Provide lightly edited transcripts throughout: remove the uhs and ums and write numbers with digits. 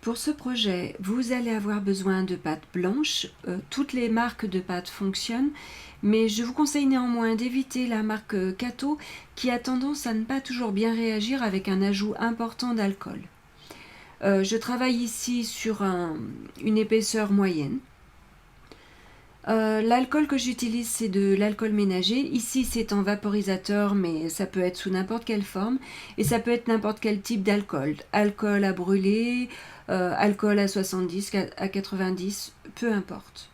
Pour ce projet, vous allez avoir besoin de pâte blanche. Toutes les marques de pâte fonctionnent, mais je vous conseille néanmoins d'éviter la marque Cato qui a tendance à ne pas toujours bien réagir avec un ajout important d'alcool. Je travaille ici sur une épaisseur moyenne. L'alcool que j'utilise, c'est de l'alcool ménager. Ici, c'est en vaporisateur, mais ça peut être sous n'importe quelle forme. Et ça peut être n'importe quel type d'alcool. Alcool à brûler, alcool à 70, à 90, peu importe.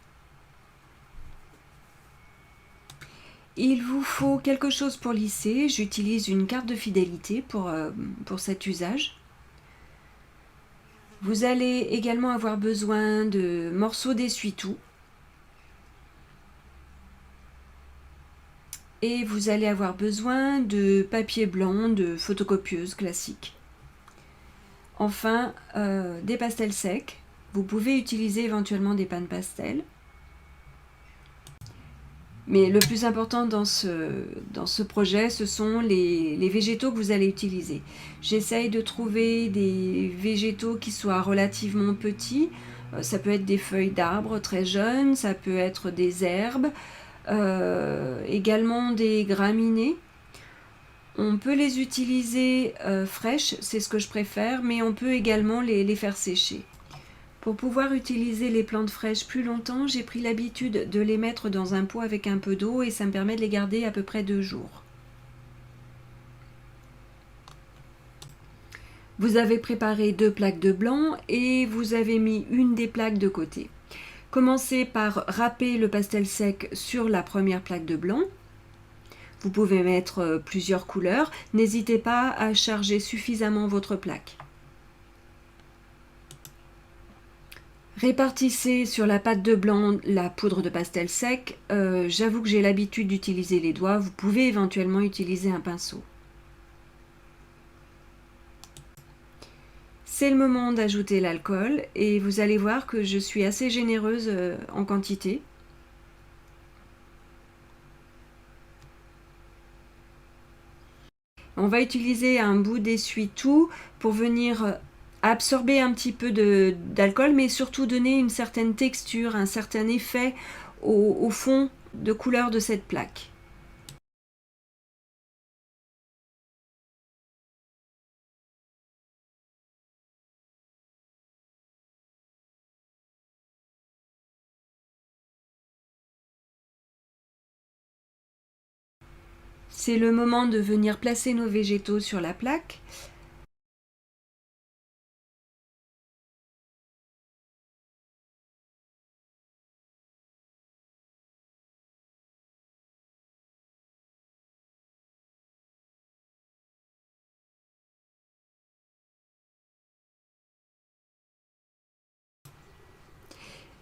Il vous faut quelque chose pour lisser. J'utilise une carte de fidélité pour cet usage. Vous allez également avoir besoin de morceaux d'essuie-tout. Et vous allez avoir besoin de papier blanc de photocopieuse classique. Enfin, des pastels secs. Vous pouvez utiliser éventuellement des pâtes pastel. Mais le plus important dans ce projet, ce sont les végétaux que vous allez utiliser. J'essaye de trouver des végétaux qui soient relativement petits. Ça peut être des feuilles d'arbres très jeunes, ça peut être des herbes, également des graminées. On peut les utiliser fraîches, c'est ce que je préfère, mais on peut également les faire sécher. Pour pouvoir utiliser les plantes fraîches plus longtemps, j'ai pris l'habitude de les mettre dans un pot avec un peu d'eau et ça me permet de les garder à peu près 2 jours. Vous avez préparé 2 plaques de blanc et vous avez mis une des plaques de côté. Commencez par râper le pastel sec sur la première plaque de blanc. Vous pouvez mettre plusieurs couleurs. N'hésitez pas à charger suffisamment votre plaque. Répartissez sur la pâte de blanc la poudre de pastel sec. J'avoue que j'ai l'habitude d'utiliser les doigts. Vous pouvez éventuellement utiliser un pinceau. C'est le moment d'ajouter l'alcool et vous allez voir que je suis assez généreuse en quantité. On va utiliser un bout d'essuie-tout pour venir absorber un petit peu d'alcool, mais surtout donner une certaine texture, un certain effet au fond de couleur de cette plaque. C'est le moment de venir placer nos végétaux sur la plaque.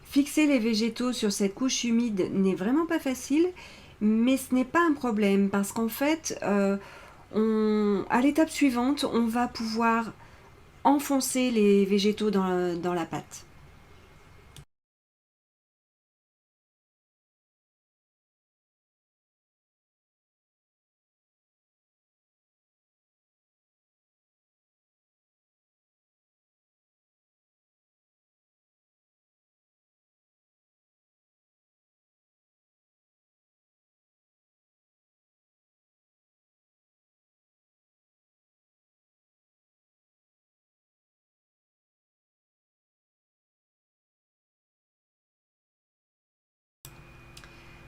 Fixer les végétaux sur cette couche humide n'est vraiment pas facile, mais ce n'est pas un problème parce qu'en fait, à l'étape suivante, on va pouvoir enfoncer les végétaux dans la pâte.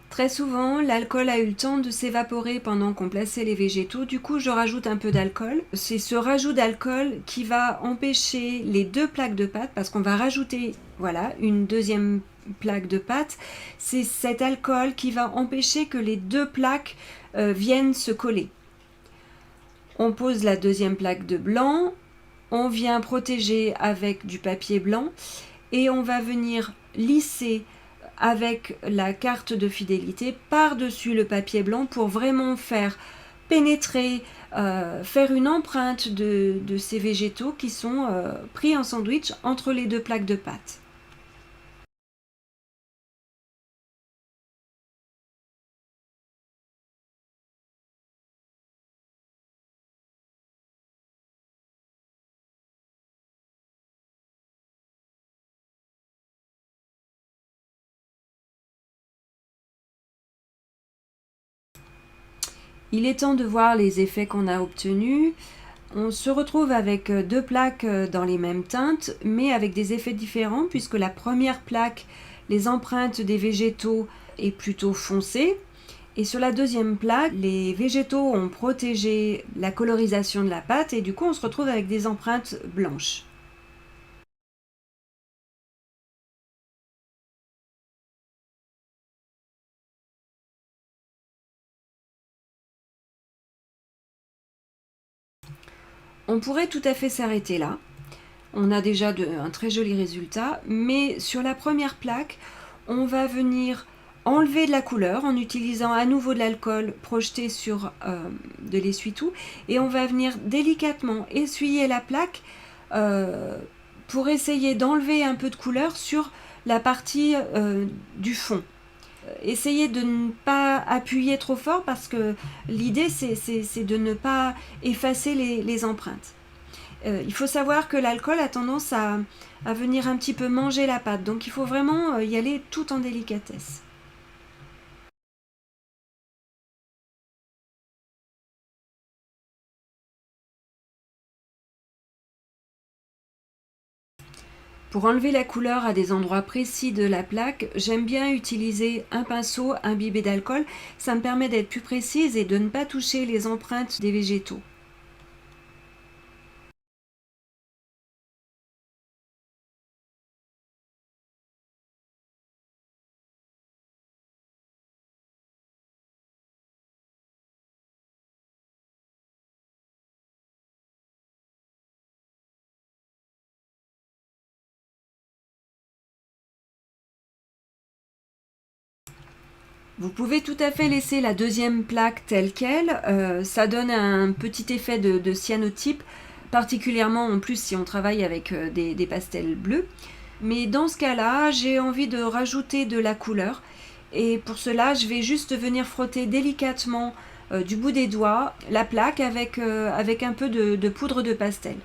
Très souvent, l'alcool a eu le temps de s'évaporer pendant qu'on plaçait les végétaux, du coup je rajoute un peu d'alcool. C'est ce rajout d'alcool qui va empêcher les 2 plaques de pâte, parce qu'on va rajouter voilà, une deuxième plaque de pâte. C'est cet alcool qui va empêcher que les 2 plaques viennent se coller. On pose la deuxième plaque de blanc, on vient protéger avec du papier blanc et on va venir lisser avec la carte de fidélité par-dessus le papier blanc pour vraiment faire pénétrer, faire une empreinte de ces végétaux qui sont pris en sandwich entre les 2 plaques de pâte. Il est temps de voir les effets qu'on a obtenus. On se retrouve avec deux plaques dans les mêmes teintes, mais avec des effets différents, puisque la première plaque, les empreintes des végétaux est plutôt foncée, et sur la deuxième plaque, les végétaux ont protégé la colorisation de la pâte, et du coup on se retrouve avec des empreintes blanches. On pourrait tout à fait s'arrêter là. On a déjà un très joli résultat, mais sur la première plaque, on va venir enlever de la couleur en utilisant à nouveau de l'alcool projeté sur de l'essuie-tout, et on va venir délicatement essuyer la plaque pour essayer d'enlever un peu de couleur sur la partie du fond. Essayez de ne pas appuyer trop fort, parce que l'idée c'est de ne pas effacer les empreintes. Il faut savoir que l'alcool a tendance à venir un petit peu manger la pâte, donc il faut vraiment y aller tout en délicatesse. Pour enlever la couleur à des endroits précis de la plaque, j'aime bien utiliser un pinceau imbibé d'alcool. Ça me permet d'être plus précise et de ne pas toucher les empreintes des végétaux. Vous pouvez tout à fait laisser la deuxième plaque telle qu'elle, ça donne un petit effet de cyanotype, particulièrement en plus si on travaille avec des pastels bleus. Mais dans ce cas-là, j'ai envie de rajouter de la couleur, et pour cela, je vais juste venir frotter délicatement du bout des doigts la plaque avec un peu de poudre de pastel.